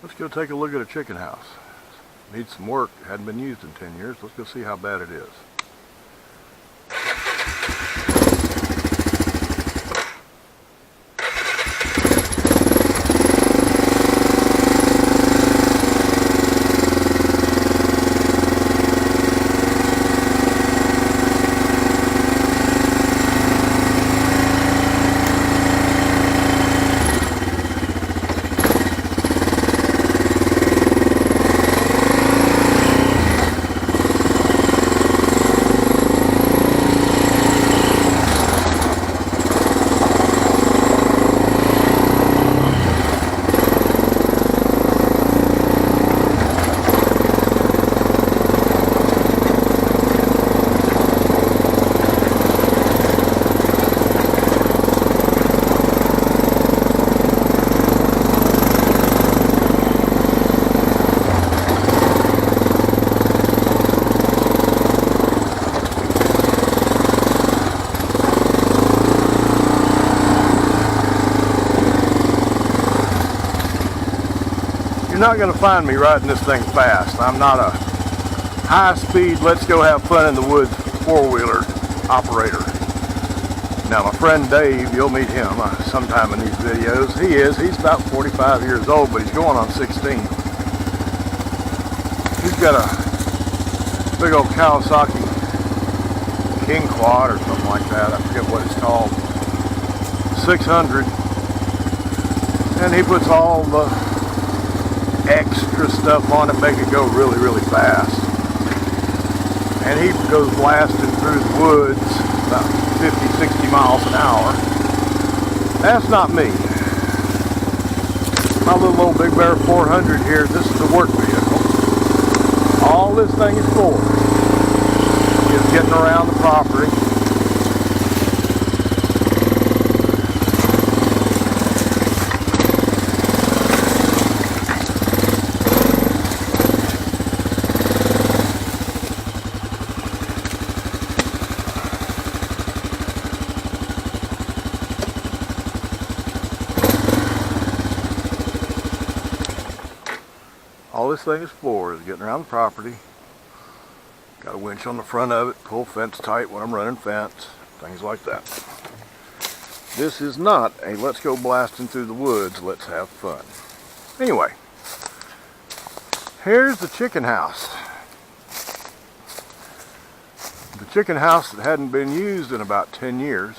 Let's go take a look at a chicken house. Needs some work. Hadn't been used in 10 years. Let's go see how bad it is. You're not going to find me riding this thing fast. I'm not a high-speed, let's go have fun in the woods four-wheeler operator. Now my friend Dave, you'll meet him sometime in these videos. He's about 45 years old, but he's going on 16. He's got a big old Kawasaki King Quad or something like that. I forget what it's called. 600. And he puts all the extra stuff on it, make it go really, really fast. And he goes blasting through the woods about 50, 60 miles an hour. That's not me. My little old Big Bear 400 here, this is the work vehicle. All this thing is for is getting around the property. All this thing is for is getting around the property. Got a winch on the front of it, pull fence tight when I'm running fence, things like that. This is not a let's go blasting through the woods, let's have fun. Anyway, here's the chicken house. The chicken house that hadn't been used in about 10 years.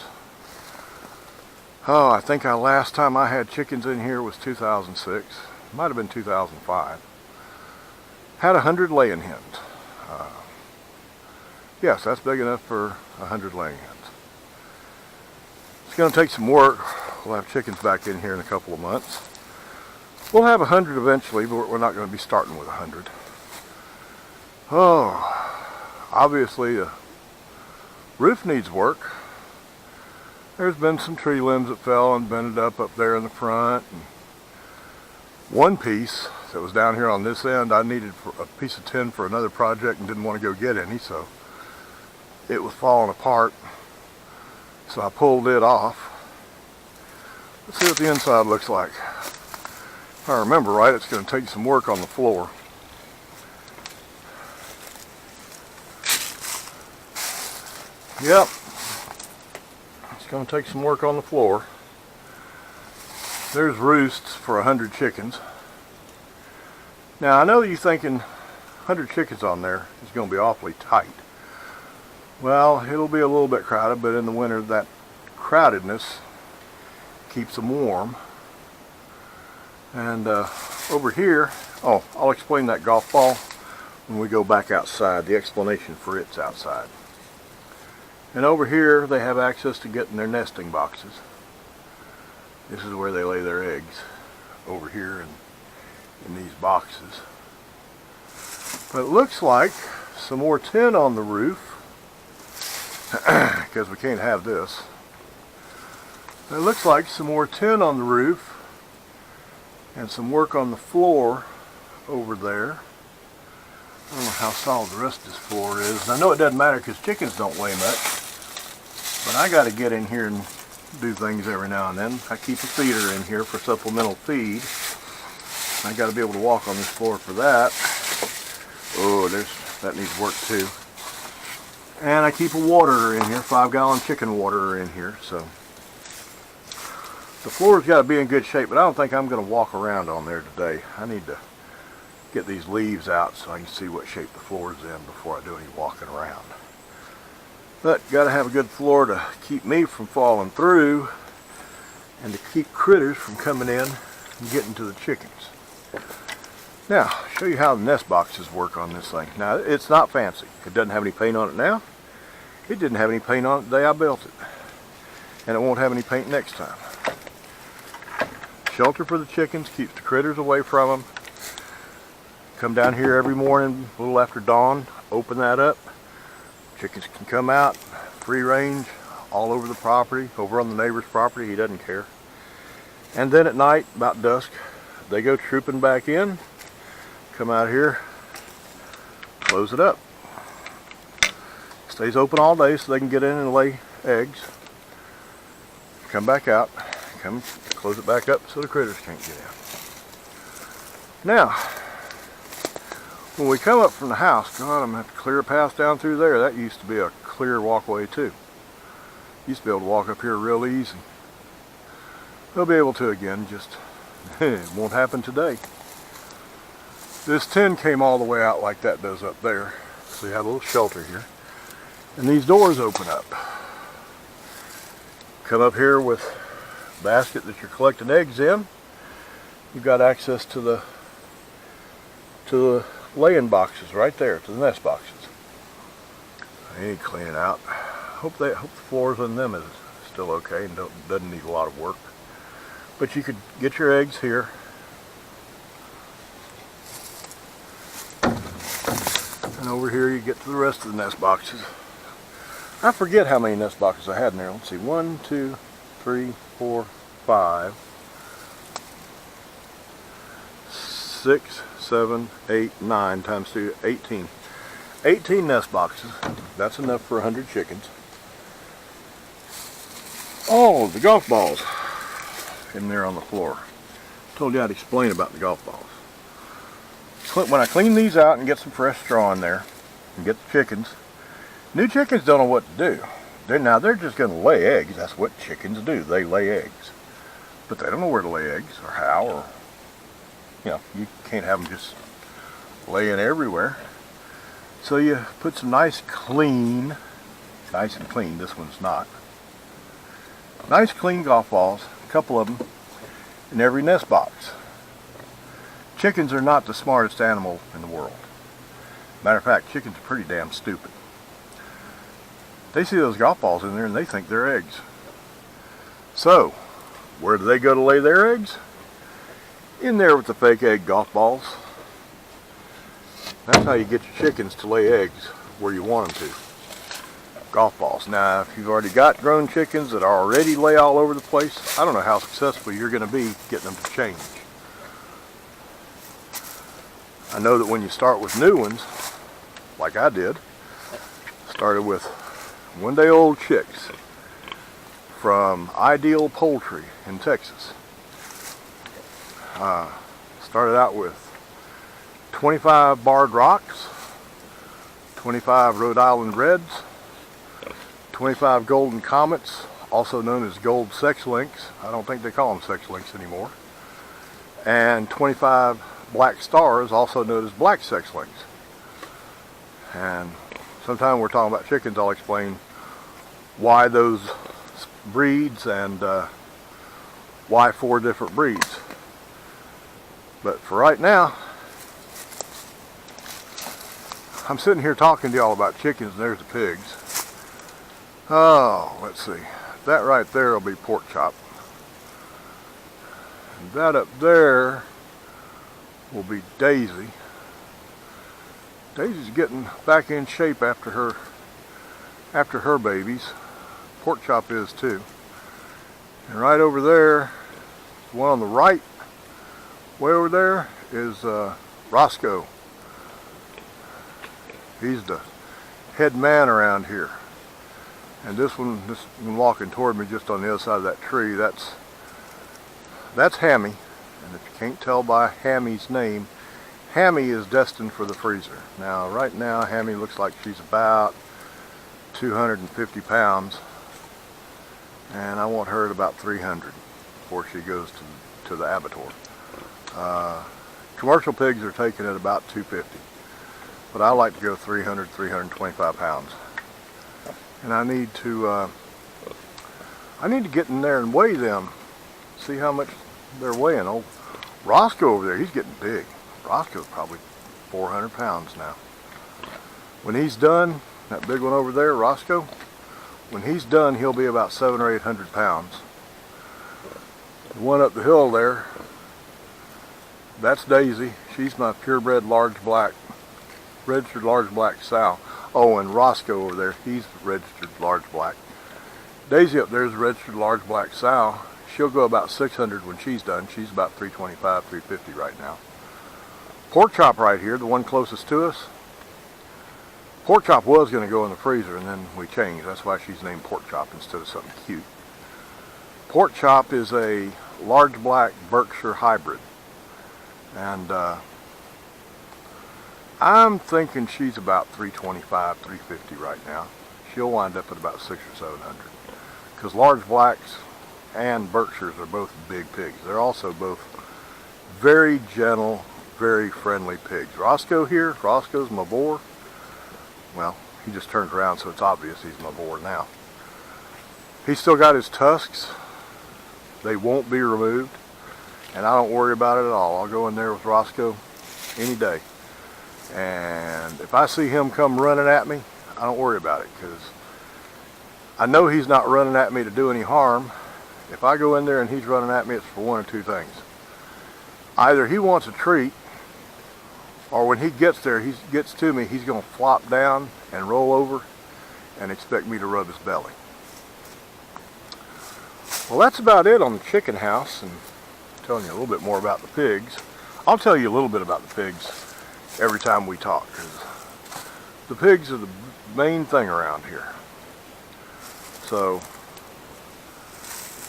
Oh, I think last time I had chickens in here was 2006. Might have been 2005. Had 100 laying hens. Yes, that's big enough for 100 laying hens. It's going to take some work. We'll have chickens back in here in a couple of months. We'll have 100 eventually, but we're not going to be starting with 100. Oh, obviously the roof needs work. There's been some tree limbs that fell and bended up there in the front. And one piece that was down here on this end, I needed a piece of tin for another project and didn't want to go get any, so it was falling apart. So I pulled it off. Let's see what the inside looks like. If I remember right, it's going to take some work on the floor. Yep, it's going to take some work on the floor. There's roosts for 100 chickens. Now I know you're thinking 100 chickens on there is going to be awfully tight. Well, it'll be a little bit crowded, but in the winter that crowdedness keeps them warm. And over here, oh, I'll explain that golf ball when we go back outside. The explanation for it's outside. And over here they have access to getting their nesting boxes. This is where they lay their eggs, over here in these boxes. But it looks like some more tin on the roof, because we can't have this. It looks like some more tin on the roof and some work on the floor over there. I don't know how solid the rest of this floor is. And I know it doesn't matter because chickens don't weigh much, but I got to get in here and do things every now and then. I keep a feeder in here for supplemental feed. I got to be able to walk on this floor for that. Oh, that needs work too. And I keep a waterer in here, 5-gallon chicken waterer in here, so the floor's got to be in good shape, but I don't think I'm going to walk around on there today. I need to get these leaves out so I can see what shape the floor's in before I do any walking around. But got to have a good floor to keep me from falling through and to keep critters from coming in and getting to the chickens. Now, show you how the nest boxes work on this thing. Now, it's not fancy. It doesn't have any paint on it now. It didn't have any paint on it the day I built it. And it won't have any paint next time. Shelter for the chickens, keeps the critters away from them. Come down here every morning, a little after dawn, open that up. Chickens can come out, free range, all over the property, over on the neighbor's property, he doesn't care. And then at night, about dusk, they go trooping back in, come out here, close it up. Stays open all day so they can get in and lay eggs. Come back out, come close it back up so the critters can't get in. Now, when we come up from the house, God, I'm going to have to clear a path down through there. That used to be a clear walkway too. Used to be able to walk up here real easy. They'll be able to again, just it won't happen today. This tin came all the way out like that does up there. So you have a little shelter here. And these doors open up. Come up here with a basket that you're collecting eggs in. You've got access to the laying boxes right there, to the nest boxes. I need to clean it out. Hope the floors on them is still okay and doesn't need a lot of work. But you could get your eggs here. And over here you get to the rest of the nest boxes. I forget how many nest boxes I had in there. Let's see, 1, 2, 3, 4, 5, 6, 7, 8, 9 times 2, 18. 18 nest boxes. That's enough for 100 chickens. Oh, the golf balls in there on the floor. Told you I'd explain about the golf balls. When I clean these out and get some fresh straw in there and get the chickens, new chickens don't know what to do. They're just going to lay eggs. That's what chickens do. They lay eggs. But they don't know where to lay eggs or how, or you can't have them just laying everywhere. So you put some nice and clean, this one's not. Nice clean golf balls, a couple of them, in every nest box. Chickens are not the smartest animal in the world. Matter of fact, chickens are pretty damn stupid. They see those golf balls in there and they think they're eggs. So, where do they go to lay their eggs? In there with the fake egg golf balls. That's how you get your chickens to lay eggs where you want them to. Golf balls. Now, if you've already got grown chickens that already lay all over the place, I don't know how successful you're going to be getting them to change. I know that when you start with new ones, like I did, started with one-day-old chicks from Ideal Poultry in Texas. Started out with 25 barred rocks, 25 Rhode Island Reds, 25 golden comets, also known as gold sex links. I don't think they call them sex links anymore. And 25 black stars, also known as black sex links. And sometime we're talking about chickens, I'll explain why those breeds and why 4 different breeds. But for right now, I'm sitting here talking to y'all about chickens, and there's the pigs. Oh, let's see. That right there will be pork chop. And that up there will be Daisy. Daisy's getting back in shape after her babies. Pork chop is too. And right over there, the one on the right, way over there, is Roscoe. He's the head man around here. And this one walking toward me just on the other side of that tree, that's Hammy. And And if you can't tell by Hammy's name, Hammy is destined for the freezer. Now, right now, Hammy looks like she's about 250 pounds. And I want her at about 300 before she goes to the abattoir. Commercial pigs are taken at about 250. But I like to go 300, 325 pounds. And I need to get in there and weigh them. See how much they're weighing. Old Roscoe over there, he's getting big. Roscoe's probably 400 pounds now. When he's done, that big one over there, Roscoe, when he's done, he'll be about 700 or 800 pounds. The one up the hill there, that's Daisy. She's my purebred large black, registered large black sow. Oh, and Roscoe over there, he's registered large black. Daisy up there is a registered large black sow. She'll go about 600 when she's done. She's about 325, 350 right now. Pork chop right here, the one closest to us. Pork chop was going to go in the freezer, and then we changed. That's why she's named Pork Chop instead of something cute. Pork chop is a large black Berkshire hybrid. And I'm thinking she's about 325, 350 right now. She'll wind up at about 600 or 700. Because large blacks and Berkshires are both big pigs. They're also both very gentle, very friendly pigs. Roscoe here, Roscoe's my boar. Well, he just turned around, so it's obvious he's my boar now. He's still got his tusks. They won't be removed. And I don't worry about it at all. I'll go in there with Roscoe any day. And if I see him come running at me, I don't worry about it, because I know he's not running at me to do any harm. If I go in there and he's running at me, it's for one of two things. Either he wants a treat, or when he gets there, he gets to me, he's going to flop down and roll over and expect me to rub his belly. Well, that's about it on the chicken house, and telling you a little bit more about the pigs. I'll tell you a little bit about the pigs every time we talk, because the pigs are the main thing around here. So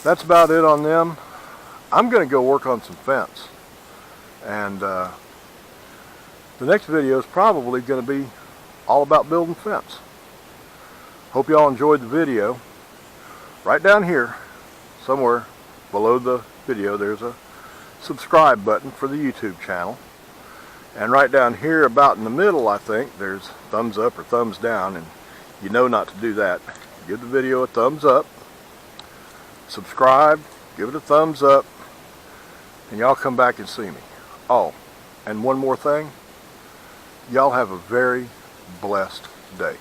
that's about it on them. I'm going to go work on some fence, and the next video is probably going to be all about building fence. Hope y'all enjoyed the video. Right down here, somewhere below the video, there's a subscribe button for the YouTube channel. And right down here, about in the middle, I think, there's thumbs up or thumbs down, and you know not to do that. Give the video a thumbs up, subscribe, give it a thumbs up, and y'all come back and see me. Oh, and one more thing, y'all have a very blessed day.